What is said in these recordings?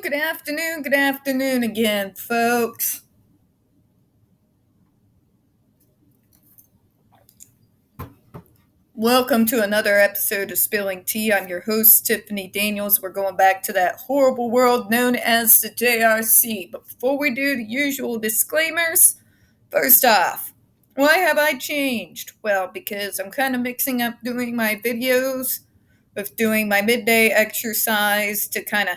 Good afternoon again, folks. Welcome to another episode of Spilling Tea. I'm your host, Tiffany Daniels. We're going back to that horrible world known as the JRC. But before we do the usual disclaimers, first off, why have I changed? Well, because I'm kind of mixing up doing my videos with doing my midday exercise to kind of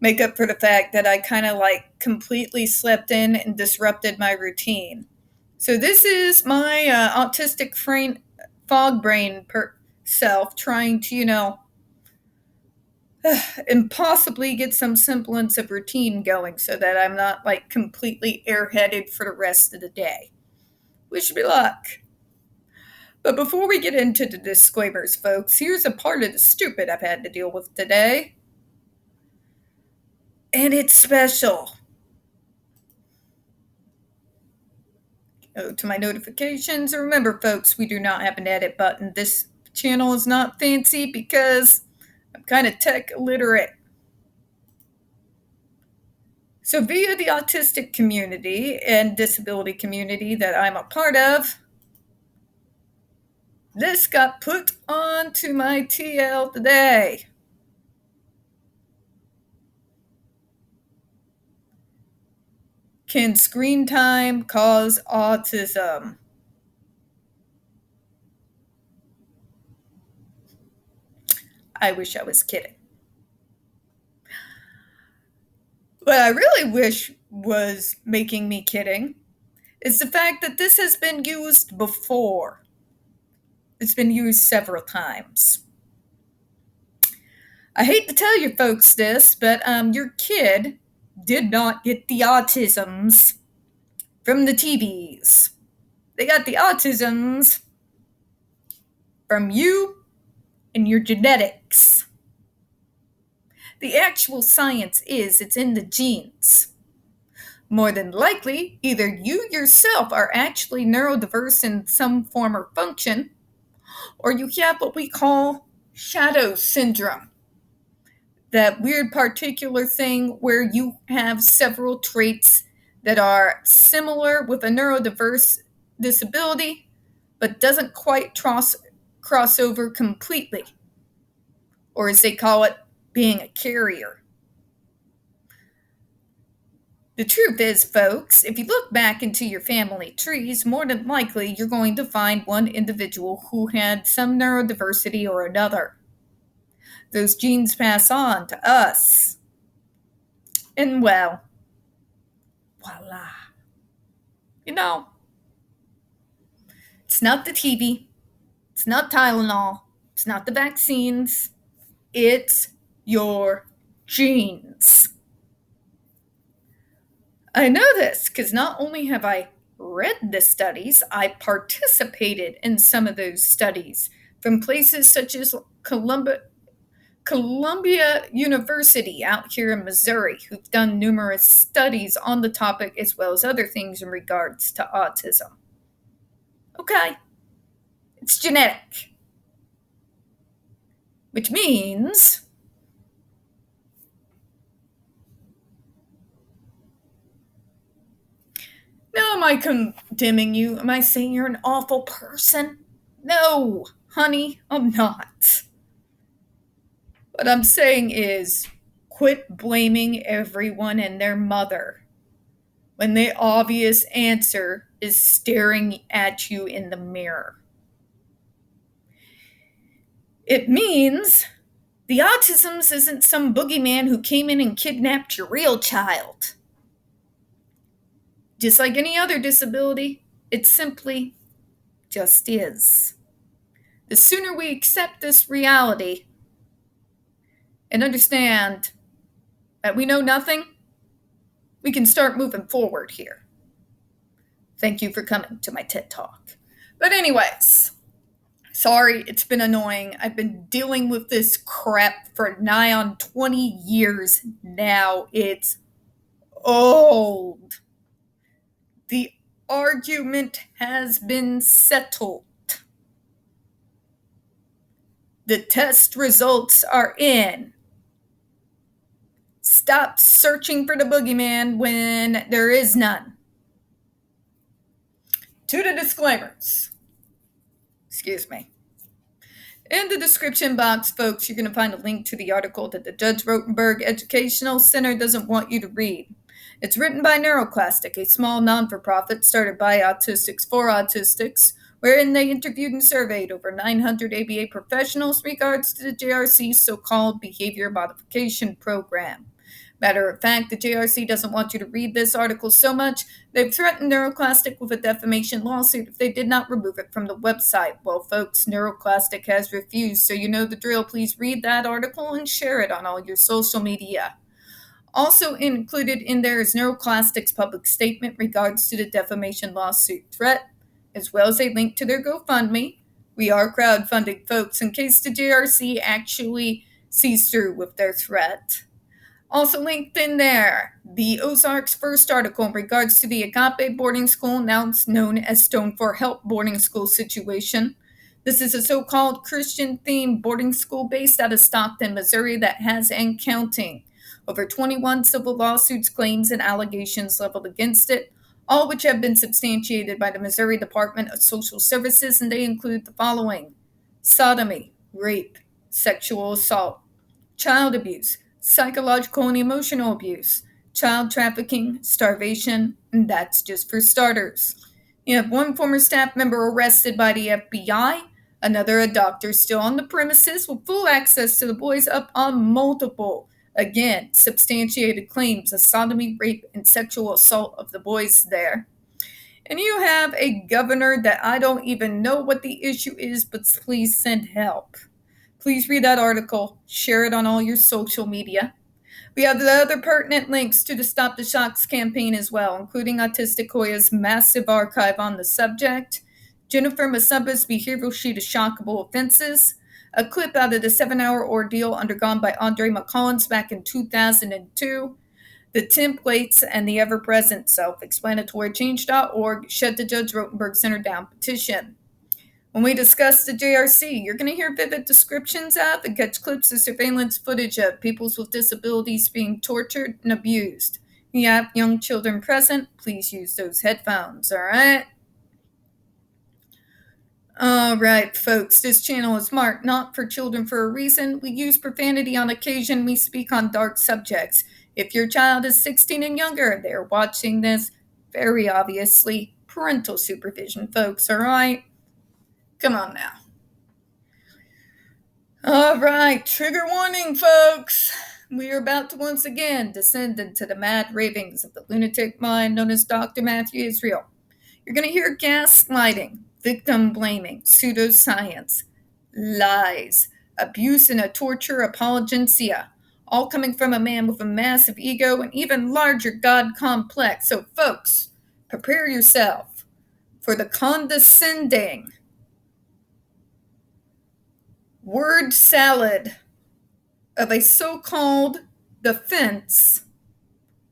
make up for the fact that I kind of completely slept in and disrupted my routine. So this is my autistic fog brain self trying to, impossibly get some semblance of routine going so that I'm not completely airheaded for the rest of the day. Wish me luck. But before we get into the disclaimers, folks, here's a part of the stupid I've had to deal with today. And it's special. Go to my notifications. Remember, folks, we do not have an edit button. This channel is not fancy because I'm kind of tech illiterate. So via the autistic community and disability community that I'm a part of, this got put onto my TL today. Can screen time cause autism? I wish I was kidding. What I really wish was making me kidding is the fact that this has been used before. It's been used several times. I hate to tell you folks this, but your kid did not get the autisms from the TVs. They got the autisms from you and your genetics. The actual science is it's in the genes. More than likely, either you yourself are actually neurodiverse in some form or function, or you have what we call shadow syndrome. That weird particular thing where you have several traits that are similar with a neurodiverse disability, but doesn't quite cross over completely. Or as they call it, being a carrier. The truth is, folks, if you look back into your family trees, more than likely you're going to find one individual who had some neurodiversity or another. Those genes pass on to us. And well, voila. It's not the TV, it's not Tylenol, it's not the vaccines, it's your genes. I know this because not only have I read the studies, I participated in some of those studies from places such as Columbia University out here in Missouri, who've done numerous studies on the topic as well as other things in regards to autism. Okay, it's genetic, which means now am I condemning you? Am I saying you're an awful person? No, honey, I'm not. What I'm saying is quit blaming everyone and their mother when the obvious answer is staring at you in the mirror. It means the autisms isn't some boogeyman who came in and kidnapped your real child. Just like any other disability, it simply just is. The sooner we accept this reality and understand that we know nothing, we can start moving forward here. Thank you for coming to my TED Talk. But anyways, sorry, it's been annoying. I've been dealing with this crap for nigh on 20 years now. It's old. The argument has been settled. The test results are in. stop searching for the boogeyman when there is none. To the disclaimers. Excuse me. In the description box, folks, you're going to find a link to the article that the Judge Rotenberg Educational Center doesn't want you to read. It's written by NeuroClastic, a small non-for-profit started by Autistics for Autistics, wherein they interviewed and surveyed over 900 ABA professionals regards to the JRC's so-called behavior modification program. Matter of fact, the JRC doesn't want you to read this article so much, they've threatened NeuroClastic with a defamation lawsuit if they did not remove it from the website. Well, folks, NeuroClastic has refused, so you know the drill. Please read that article and share it on all your social media. Also included in there is NeuroClastic's public statement regards to the defamation lawsuit threat, as well as a link to their GoFundMe. We are crowdfunding, folks, in case the JRC actually sees through with their threat. Also linked in there, the Ozarks' first article in regards to the Agape boarding school, now known as Stone for Help boarding school situation. This is a so-called Christian-themed boarding school based out of Stockton, Missouri that has, and counting, over 21 civil lawsuits, claims, and allegations leveled against it, all which have been substantiated by the Missouri Department of Social Services, and they include the following: sodomy, rape, sexual assault, child abuse, psychological and emotional abuse, child trafficking, starvation, and that's just for starters. You have one former staff member arrested by the FBI, another a doctor still on the premises with full access to the boys up on multiple, again, substantiated claims of sodomy, rape, and sexual assault of the boys there. And you have a governor that I don't even know what the issue is, but please send help. Please read that article, share it on all your social media. We have the other pertinent links to the Stop the Shocks campaign as well, including Autistic Hoya's massive archive on the subject, Jennifer Masumba's behavioral sheet of shockable offenses, a clip out of the 7-hour ordeal undergone by Andre McCollins back in 2002, the templates, and the ever-present self-explanatory change.org Shut the Judge Rotenberg Center Down petition. When we discuss the JRC, you're going to hear vivid descriptions of and catch clips of surveillance footage of people with disabilities being tortured and abused. You have young children present, please use those headphones, all right? All right, folks, this channel is marked not for children for a reason. We use profanity on occasion. We speak on dark subjects. If your child is 16 and younger, they're watching this, very obviously, parental supervision, folks, all right? Come on now. All right, trigger warning, folks. We are about to once again descend into the mad ravings of the lunatic mind known as Dr. Matthew Israel. You're going to hear gaslighting, victim blaming, pseudoscience, lies, abuse and a torture apologencia, all coming from a man with a massive ego and even larger God complex. So, folks, prepare yourself for the condescending word salad of a so-called defense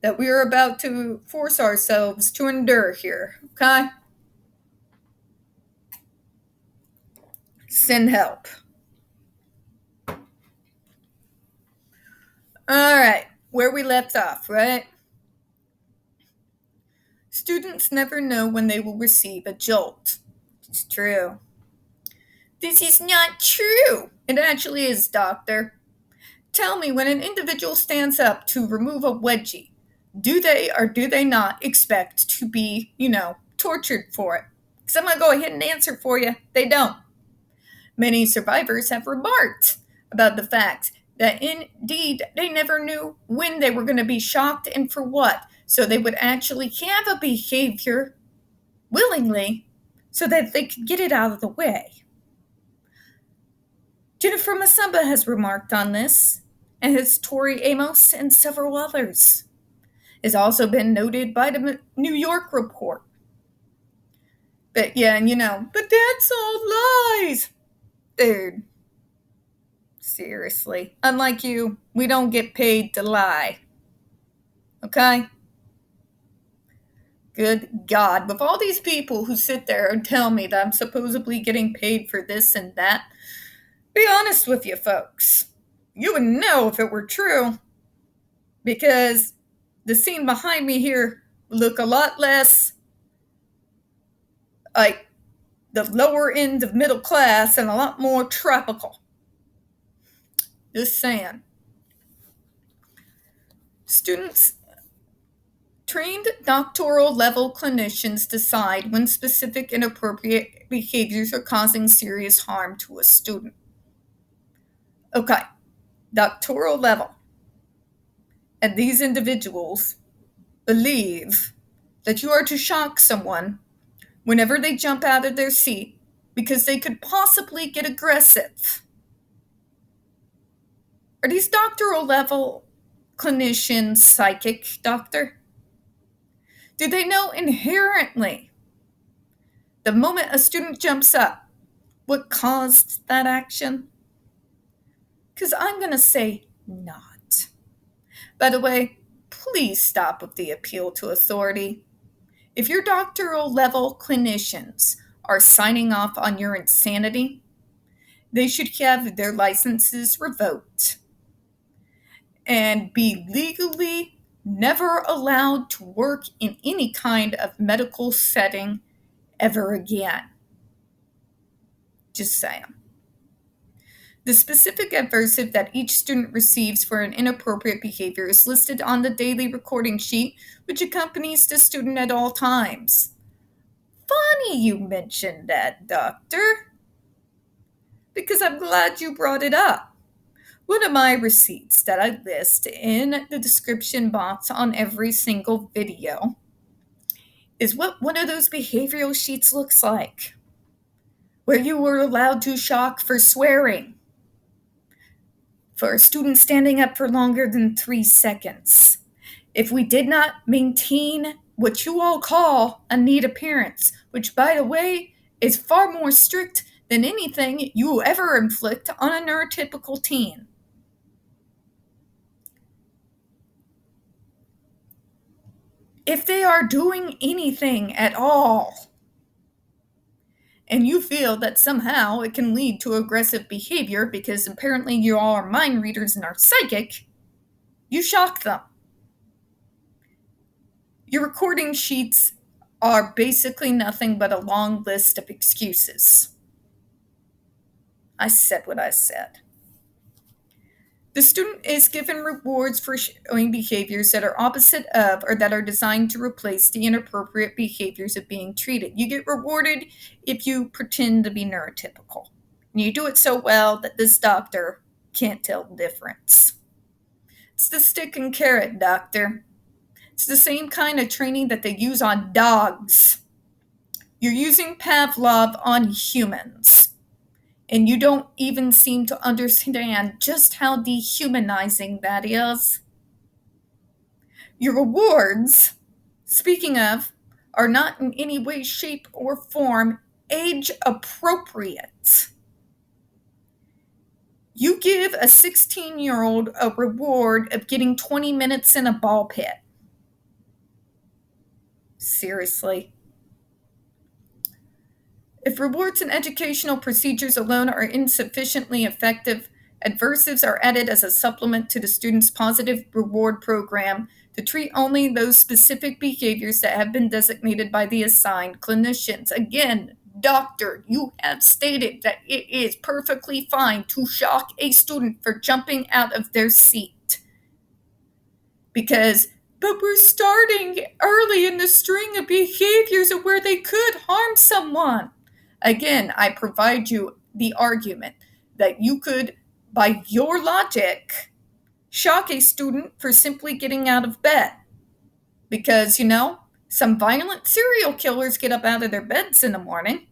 that we are about to force ourselves to endure here, okay? Send help. All right, where we left off, right? Students never know when they will receive a jolt. It's true. This is not true. It actually is, doctor. Tell me, when an individual stands up to remove a wedgie, do they or do they not expect to be, tortured for it? Because I'm going to go ahead and answer for you. They don't. Many survivors have remarked about the fact that indeed they never knew when they were going to be shocked and for what. So they would actually have a behavior willingly so that they could get it out of the way. Jennifer Masumba has remarked on this, and has Tori Amos and several others. It's also been noted by the New York Report. But yeah, but that's all lies. Dude, seriously. Unlike you, we don't get paid to lie. Okay? Good God. With all these people who sit there and tell me that I'm supposedly getting paid for this and that, be honest with you, folks. You would know if it were true. because the scene behind me here look a lot less like the lower end of middle class and a lot more tropical. Just saying. Students, trained doctoral level clinicians decide when specific inappropriate behaviors are causing serious harm to a student. Okay, doctoral level. And these individuals believe that you are to shock someone whenever they jump out of their seat because they could possibly get aggressive. Are these doctoral level clinicians psychic, doctor? Do they know inherently the moment a student jumps up what caused that action? Because I'm going to say not. By the way, please stop with the appeal to authority. If your doctoral level clinicians are signing off on your insanity, they should have their licenses revoked and be legally never allowed to work in any kind of medical setting ever again. Just saying. The specific adversive that each student receives for an inappropriate behavior is listed on the daily recording sheet, which accompanies the student at all times. Funny you mentioned that, doctor, because I'm glad you brought it up. One of my receipts that I list in the description box on every single video is what one of those behavioral sheets looks like, where you were allowed to shock for swearing, for a student standing up for longer than 3 seconds. If we did not maintain what you all call a neat appearance, which, by the way, is far more strict than anything you will ever inflict on a neurotypical teen. If they are doing anything at all, and you feel that somehow it can lead to aggressive behavior because apparently you all are mind readers and are psychic, you shock them. Your recording sheets are basically nothing but a long list of excuses. I said what I said. The student is given rewards for showing behaviors that are opposite of or that are designed to replace the inappropriate behaviors of being treated. You get rewarded if you pretend to be neurotypical. And you do it so well that this doctor can't tell the difference. It's the stick and carrot, doctor. It's the same kind of training that they use on dogs. You're using Pavlov on humans. And you don't even seem to understand just how dehumanizing that is. Your rewards, speaking of, are not in any way, shape, or form age appropriate. You give a 16-year-old a reward of getting 20 minutes in a ball pit. Seriously. If rewards and educational procedures alone are insufficiently effective, adversives are added as a supplement to the student's positive reward program to treat only those specific behaviors that have been designated by the assigned clinicians. Again, doctor, you have stated that it is perfectly fine to shock a student for jumping out of their seat. But we're starting early in the string of behaviors of where they could harm someone. Again, I provide you the argument that you could, by your logic, shock a student for simply getting out of bed. Because, some violent serial killers get up out of their beds in the morning,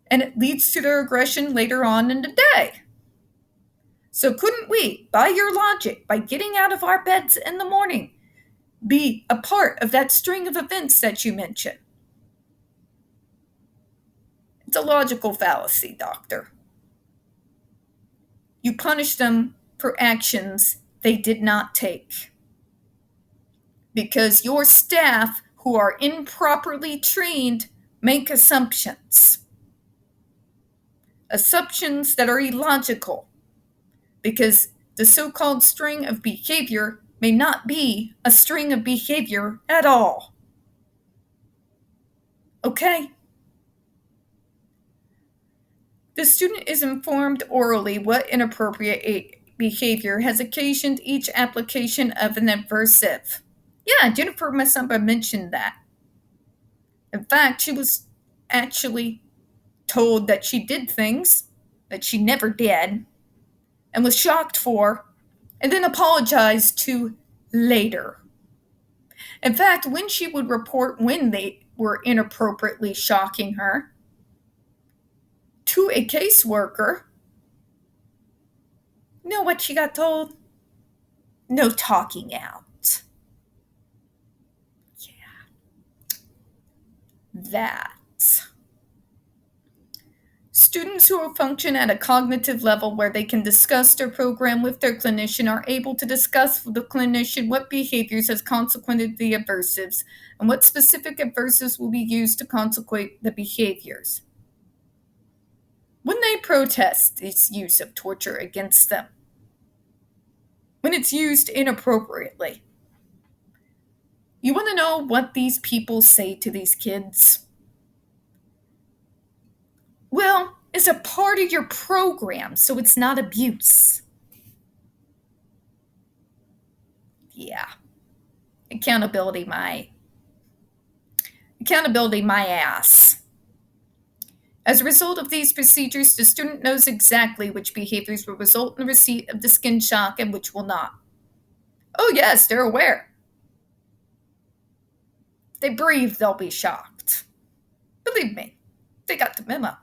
and it leads to their aggression later on in the day. So couldn't we, by your logic, by getting out of our beds in the morning, be a part of that string of events that you mentioned? It's a logical fallacy, doctor. You punish them for actions they did not take. Because your staff, who are improperly trained, make assumptions. Assumptions that are illogical. Because The so-called string of behavior may not be a string of behavior at all. Okay? The student is informed orally what inappropriate behavior has occasioned each application of an aversive. Yeah, Jennifer Masamba mentioned that. In fact, she was actually told that she did things that she never did and was shocked for, and then apologized to later. In fact, when she would report when they were inappropriately shocking her to a caseworker, you know what she got told? No talking out. Yeah. That. Students who function at a cognitive level where they can discuss their program with their clinician are able to discuss with the clinician what behaviors has consequented the aversives and what specific aversives will be used to consequate the behaviors. When they protest this use of torture against them, when it's used inappropriately, you want to know what these people say to these kids? Well, it's a part of your program, so it's not abuse. Yeah. Accountability my ass. As a result of these procedures, the student knows exactly which behaviors will result in the receipt of the skin shock and which will not. Oh yes, they're aware. If they breathe, they'll be shocked. Believe me, they got the memo.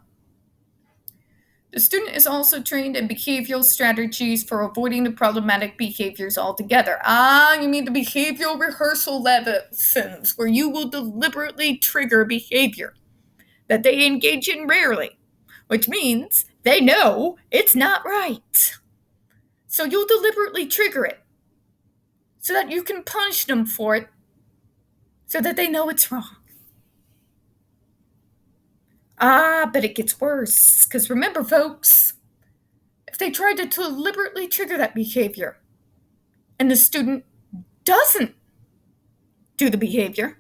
The student is also trained in behavioral strategies for avoiding the problematic behaviors altogether. You mean the behavioral rehearsal lessons, where you will deliberately trigger behavior that they engage in rarely, which means they know it's not right. So you'll deliberately trigger it so that you can punish them for it so that they know it's wrong. But it gets worse, because remember, folks, if they try to deliberately trigger that behavior and the student doesn't do the behavior,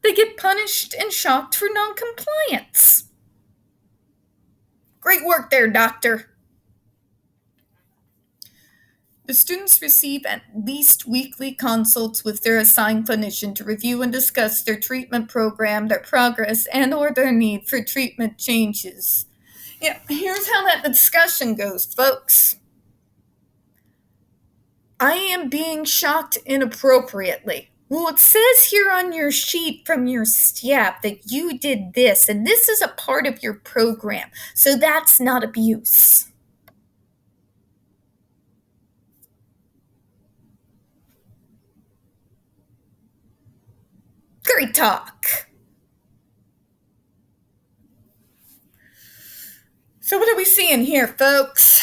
they get punished and shocked for noncompliance. Great work there, doctor. The students receive at least weekly consults with their assigned clinician to review and discuss their treatment program, their progress, and/or their need for treatment changes. Yeah, here's how that discussion goes, folks. I am being shocked inappropriately. Well, it says here on your sheet from your staff that you did this, and this is a part of your program, so that's not abuse. Great talk. So what are we seeing here, folks?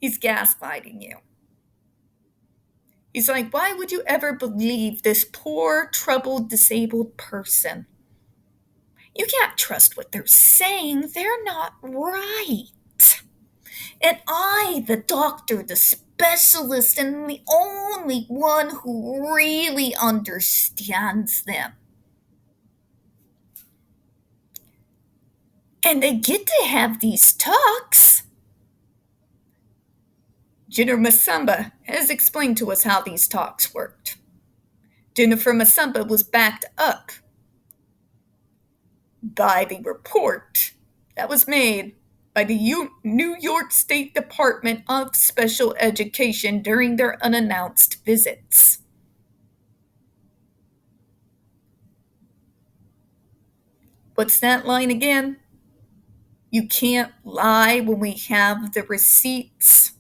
He's gaslighting you. He's like, why would you ever believe this poor, troubled, disabled person? You can't trust what they're saying. They're not right. And I, the doctor, the specialist, and the only one who really understands them. And they get to have these talks. Jennifer Masamba has explained to us how these talks worked. Jennifer Masamba was backed up by the report that was made by the New York State Department of Special Education during their unannounced visits. What's that line again? You can't lie when we have the receipts.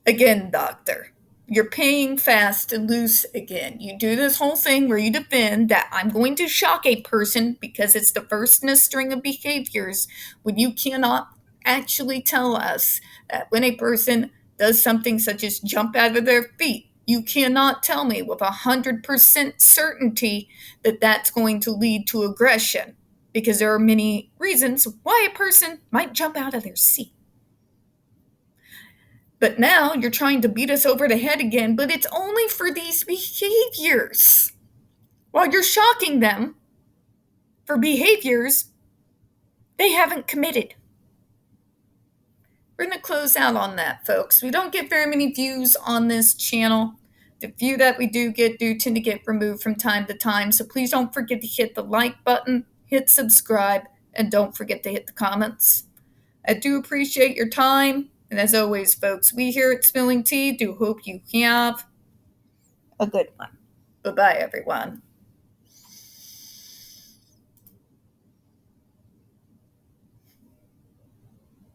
Again, doctor, you're paying fast and loose again. You do this whole thing where you defend that I'm going to shock a person because it's the first in a string of behaviors when you cannot actually tell us that when a person does something such as jump out of their feet, you cannot tell me with 100% certainty that that's going to lead to aggression. because there are many reasons why a person might jump out of their seat. But now you're trying to beat us over the head again, but it's only for these behaviors. While you're shocking them for behaviors they haven't committed. We're going to close out on that, folks. We don't get very many views on this channel. The few that we do tend to get removed from time to time. So please don't forget to hit the like button, hit subscribe, and don't forget to hit the comments. I do appreciate your time. And as always, folks, we here at Spilling Tea do hope you have a good one. Bye-bye, everyone.